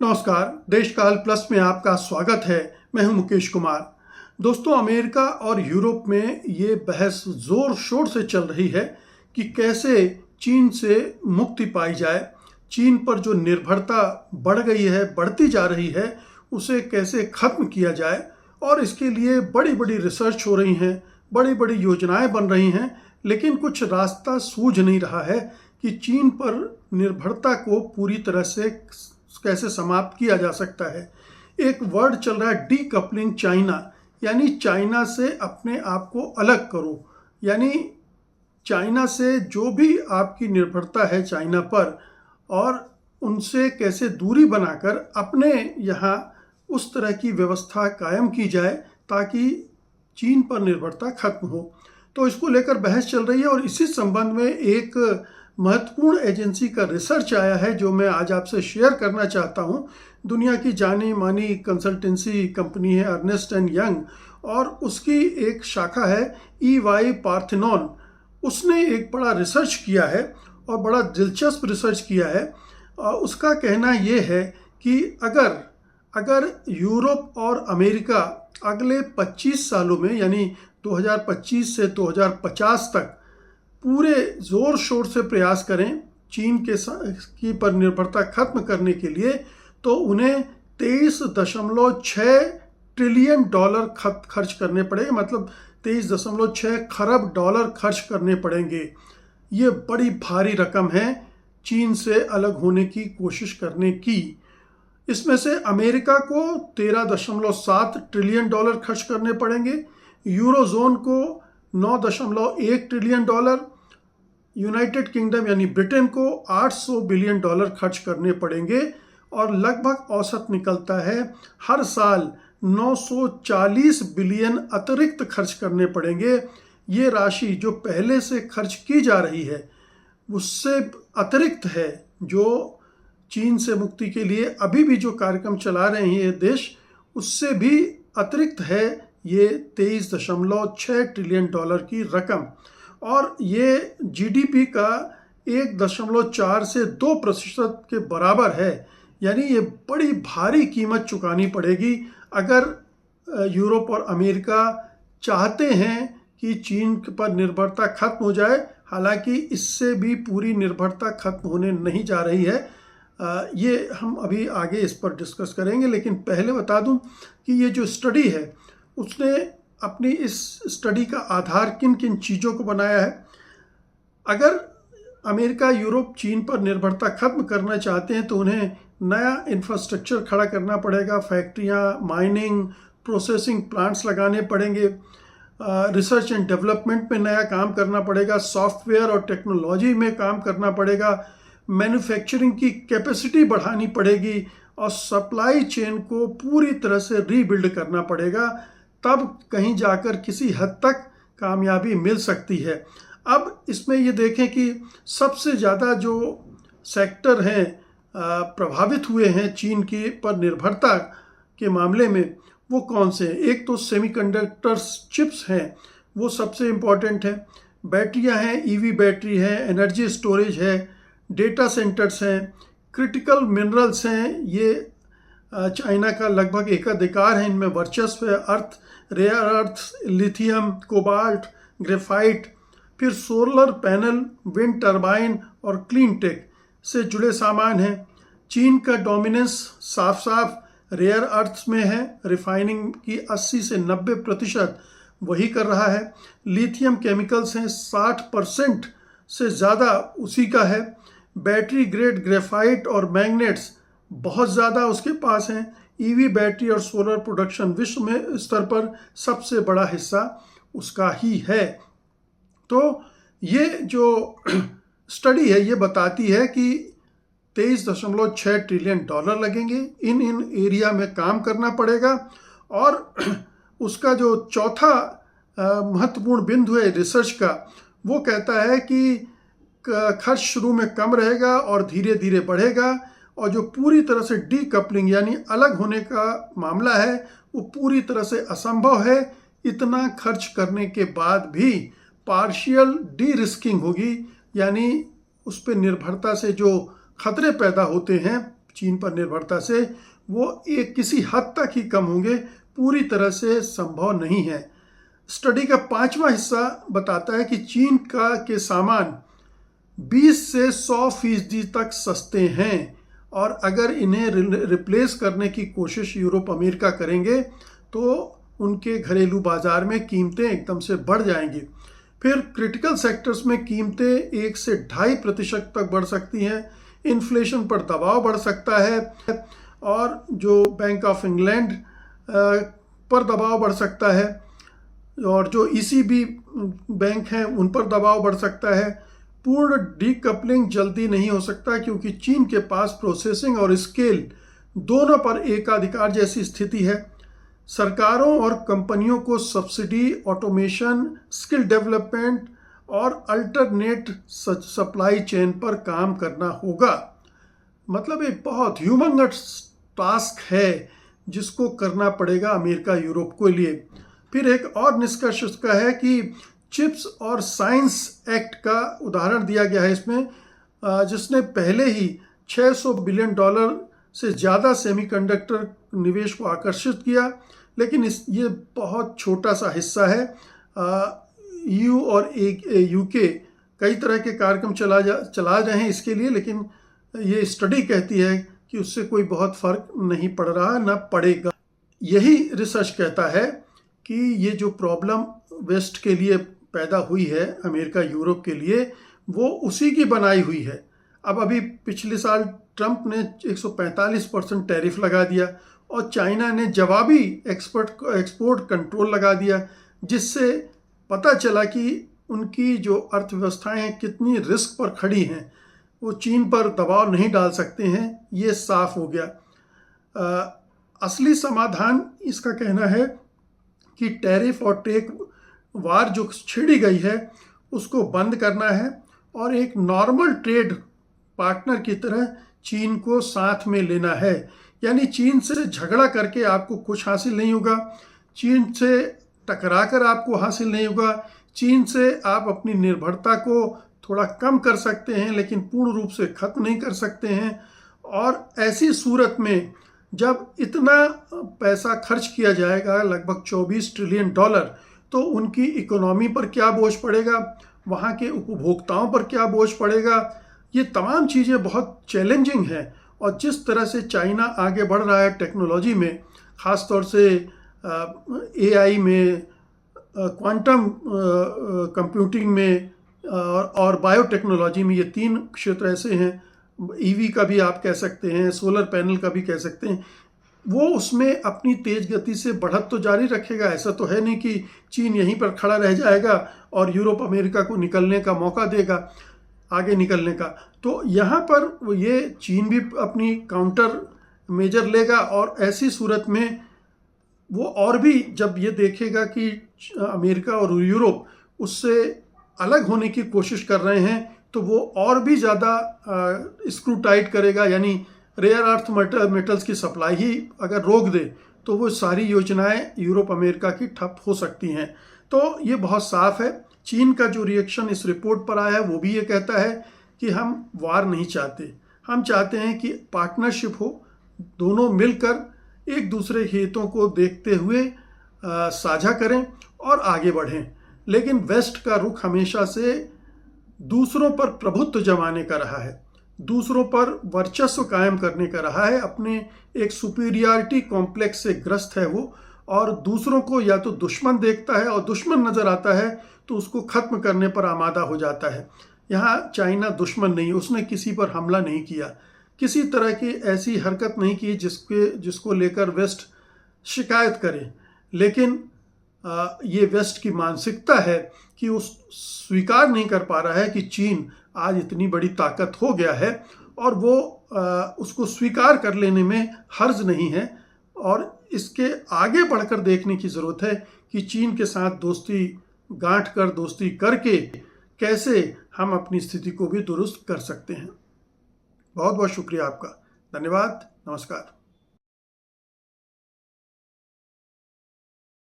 नमस्कार, देशकाल प्लस में आपका स्वागत है। मैं हूं मुकेश कुमार। दोस्तों, अमेरिका और यूरोप में ये बहस जोर शोर से चल रही है कि कैसे चीन से मुक्ति पाई जाए। चीन पर जो निर्भरता बढ़ गई है, बढ़ती जा रही है, उसे कैसे खत्म किया जाए। और इसके लिए बड़ी बड़ी रिसर्च हो रही हैं, बड़ी बड़ी योजनाएं बन रही हैं, लेकिन कुछ रास्ता सूझ नहीं रहा है कि चीन पर निर्भरता को पूरी तरह से कैसे समाप्त किया जा सकता है। एक वर्ड चल रहा है डीकपलिंग चाइना, यानी चाइना से अपने आप को अलग करो। यानी चाइना से जो भी आपकी निर्भरता है चाइना पर, और उनसे कैसे दूरी बनाकर अपने यहाँ उस तरह की व्यवस्था कायम की जाए ताकि चीन पर निर्भरता खत्म हो। तो इसको लेकर बहस चल रही है और इसी संबंध में एक महत्वपूर्ण एजेंसी का रिसर्च आया है जो मैं आज आपसे शेयर करना चाहता हूं। दुनिया की जानी मानी कंसल्टेंसी कंपनी है अर्नेस्ट एंड यंग, और उसकी एक शाखा है EY पार्थेनॉन। उसने एक बड़ा रिसर्च किया है और बड़ा दिलचस्प रिसर्च किया है। उसका कहना ये है कि अगर यूरोप और अमेरिका अगले 25 सालों में, यानी 2025 से 2050 तक पूरे जोर शोर से प्रयास करें चीन की पर निर्भरता खत्म करने के लिए, तो उन्हें 23.6 ट्रिलियन डॉलर खर्च करने पड़ेंगे। मतलब 23.6 खरब डॉलर खर्च करने पड़ेंगे। ये बड़ी भारी रकम है चीन से अलग होने की कोशिश करने की। इसमें से अमेरिका को 13.7 ट्रिलियन डॉलर खर्च करने पड़ेंगे, यूरोजोन को 9.1 ट्रिलियन डॉलर, यूनाइटेड किंगडम यानी ब्रिटेन को 800 बिलियन डॉलर खर्च करने पड़ेंगे, और लगभग औसत निकलता है हर साल 940 बिलियन अतिरिक्त खर्च करने पड़ेंगे। ये राशि जो पहले से खर्च की जा रही है उससे अतिरिक्त है, जो चीन से मुक्ति के लिए अभी भी जो कार्यक्रम चला रहे हैं ये देश, उससे भी अतिरिक्त है ये 23.6 ट्रिलियन डॉलर की रकम। और ये GDP का 1.4 से 2% के बराबर है। यानी ये बड़ी भारी कीमत चुकानी पड़ेगी अगर यूरोप और अमेरिका चाहते हैं कि चीन पर निर्भरता खत्म हो जाए। हालांकि इससे भी पूरी निर्भरता खत्म होने नहीं जा रही है। ये हम अभी आगे इस पर डिस्कस करेंगे, लेकिन पहले बता दूं कि ये जो स्टडी है उसने अपनी इस स्टडी का आधार किन किन चीज़ों को बनाया है। अगर अमेरिका यूरोप चीन पर निर्भरता खत्म करना चाहते हैं तो उन्हें नया इंफ्रास्ट्रक्चर खड़ा करना पड़ेगा। फैक्ट्रियाँ, माइनिंग, प्रोसेसिंग प्लांट्स लगाने पड़ेंगे, रिसर्च एंड डेवलपमेंट में नया काम करना पड़ेगा, सॉफ्टवेयर और टेक्नोलॉजी में काम करना पड़ेगा, मैन्युफैक्चरिंग की कैपेसिटी बढ़ानी पड़ेगी, और सप्लाई चेन को पूरी तरह से रीबिल्ड करना पड़ेगा। तब कहीं जाकर किसी हद तक कामयाबी मिल सकती है। अब इसमें ये देखें कि सबसे ज़्यादा जो सेक्टर हैं प्रभावित हुए हैं चीन की पर निर्भरता के मामले में, वो कौन से हैं। एक तो सेमीकंडक्टर्स चिप्स हैं, वो सबसे इम्पॉर्टेंट है। बैटरियां हैं, EV बैटरी है, एनर्जी स्टोरेज है, डेटा सेंटर्स हैं, क्रिटिकल मिनरल्स हैं। ये चाइना का लगभग एकाधिकार है, इनमें वर्चस्व है। Rare earth, lithium, cobalt, graphite, फिर सोलर पैनल, विंड टरबाइन और क्लीन टेक से जुड़े सामान हैं। चीन का डोमिनेंस साफ साफ रेयर अर्थ्स में है। रिफाइनिंग की 80 से 90% वही कर रहा है। लिथियम केमिकल्स हैं, 60% से ज़्यादा उसी का है। बैटरी ग्रेड ग्रेफाइट और मैग्नेट्स बहुत ज़्यादा उसके पास हैं। EV बैटरी और सोलर प्रोडक्शन विश्व में स्तर पर सबसे बड़ा हिस्सा उसका ही है। तो ये जो स्टडी है ये बताती है कि 23.6 ट्रिलियन डॉलर लगेंगे। इन एरिया में काम करना पड़ेगा। और उसका जो चौथा महत्वपूर्ण बिंदु है रिसर्च का, वो कहता है कि खर्च शुरू में कम रहेगा और धीरे धीरे बढ़ेगा, और जो पूरी तरह से डीकपलिंग यानी अलग होने का मामला है वो पूरी तरह से असंभव है। इतना खर्च करने के बाद भी पार्शियल डी रिस्किंग होगी, यानी उस पर निर्भरता से जो खतरे पैदा होते हैं चीन पर निर्भरता से, वो एक किसी हद तक ही कम होंगे, पूरी तरह से संभव नहीं है। स्टडी का 5वां हिस्सा बताता है कि चीन के सामान 20 से 100% तक सस्ते हैं, और अगर इन्हें रिप्लेस करने की कोशिश यूरोप अमेरिका करेंगे तो उनके घरेलू बाजार में कीमतें एकदम से बढ़ जाएंगी। फिर क्रिटिकल सेक्टर्स में कीमतें 1 से 2.5% तक बढ़ सकती हैं, इन्फ्लेशन पर दबाव बढ़ सकता है, और जो बैंक ऑफ इंग्लैंड पर दबाव बढ़ सकता है, और जो ECB बैंक हैं उन पर दबाव बढ़ सकता है। पूर्ण डीकपलिंग जल्दी नहीं हो सकता, क्योंकि चीन के पास प्रोसेसिंग और स्केल दोनों पर एकाधिकार जैसी स्थिति है। सरकारों और कंपनियों को सब्सिडी, ऑटोमेशन, स्किल डेवलपमेंट और अल्टरनेट सप्लाई चेन पर काम करना होगा। मतलब एक बहुत ह्यूमंगस टास्क है जिसको करना पड़ेगा अमेरिका यूरोप के लिए। फिर एक और निष्कर्ष इसका है कि चिप्स और साइंस एक्ट का उदाहरण दिया गया है इसमें, जिसने पहले ही $600 बिलियन से ज़्यादा सेमीकंडक्टर निवेश को आकर्षित किया, लेकिन ये बहुत छोटा सा हिस्सा है। EU और UK कई तरह के कार्यक्रम चला रहे हैं इसके लिए, लेकिन ये स्टडी कहती है कि उससे कोई बहुत फर्क नहीं पड़ रहा, ना पड़ेगा। यही रिसर्च कहता है कि ये जो प्रॉब्लम वेस्ट के लिए पैदा हुई है, अमेरिका यूरोप के लिए, वो उसी की बनाई हुई है। अब अभी पिछले साल ट्रंप ने 145% टैरिफ लगा दिया, और चाइना ने जवाबी एक्सपोर्ट कंट्रोल लगा दिया, जिससे पता चला कि उनकी जो अर्थव्यवस्थाएं हैं कितनी रिस्क पर खड़ी हैं। वो चीन पर दबाव नहीं डाल सकते हैं, ये साफ हो गया। असली समाधान इसका कहना है कि टैरिफ और ट्रेड वार जो छिड़ी गई है उसको बंद करना है, और एक नॉर्मल ट्रेड पार्टनर की तरह चीन को साथ में लेना है। यानी चीन से झगड़ा करके आपको कुछ हासिल नहीं होगा, चीन से टकरा कर आपको हासिल नहीं होगा। चीन से आप अपनी निर्भरता को थोड़ा कम कर सकते हैं, लेकिन पूर्ण रूप से खत्म नहीं कर सकते हैं। और ऐसी सूरत में जब इतना पैसा खर्च किया जाएगा, लगभग $24 ट्रिलियन, तो उनकी इकोनॉमी पर क्या बोझ पड़ेगा, वहाँ के उपभोक्ताओं पर क्या बोझ पड़ेगा, ये तमाम चीज़ें बहुत चैलेंजिंग हैं। और जिस तरह से चाइना आगे बढ़ रहा है टेक्नोलॉजी में, ख़ास तौर से AI में, क्वांटम कंप्यूटिंग में और बायोटेक्नोलॉजी में, ये 3 क्षेत्र ऐसे हैं, EV का भी आप कह सकते हैं, सोलर पैनल का भी कह सकते हैं, वो उसमें अपनी तेज गति से बढ़त तो जारी रखेगा। ऐसा तो है नहीं कि चीन यहीं पर खड़ा रह जाएगा और यूरोप अमेरिका को निकलने का मौका देगा, आगे निकलने का। तो यहाँ पर ये चीन भी अपनी काउंटर मेजर लेगा, और ऐसी सूरत में वो और भी जब ये देखेगा कि अमेरिका और यूरोप उससे अलग होने की कोशिश कर रहे हैं, तो वो और भी ज़्यादा स्क्रू टाइट करेगा। यानी रेयर अर्थ मेटल्स की सप्लाई ही अगर रोक दे तो वो सारी योजनाएं यूरोप अमेरिका की ठप हो सकती हैं। तो ये बहुत साफ है। चीन का जो रिएक्शन इस रिपोर्ट पर आया है वो भी ये कहता है कि हम वार नहीं चाहते, हम चाहते हैं कि पार्टनरशिप हो, दोनों मिलकर एक दूसरे के हितों को देखते हुए साझा करें और आगे बढ़ें। लेकिन वेस्ट का रुख हमेशा से दूसरों पर प्रभुत्व जमाने का रहा है, दूसरों पर वर्चस्व कायम करने का रहा है, अपने एक सुपीरियरिटी कॉम्प्लेक्स से ग्रस्त है वो, और दूसरों को या तो दुश्मन देखता है और दुश्मन नज़र आता है तो उसको ख़त्म करने पर आमादा हो जाता है। यहाँ चाइना दुश्मन नहीं, उसने किसी पर हमला नहीं किया, किसी तरह की ऐसी हरकत नहीं की जिसको लेकर वेस्ट शिकायत करे। लेकिन ये वेस्ट की मानसिकता है कि उस स्वीकार नहीं कर पा रहा है कि चीन आज इतनी बड़ी ताकत हो गया है, और वो उसको स्वीकार कर लेने में हर्ज नहीं है। और इसके आगे बढ़कर देखने की ज़रूरत है कि चीन के साथ दोस्ती गांठ कर, दोस्ती करके कैसे हम अपनी स्थिति को भी दुरुस्त कर सकते हैं। बहुत बहुत शुक्रिया आपका, धन्यवाद, नमस्कार।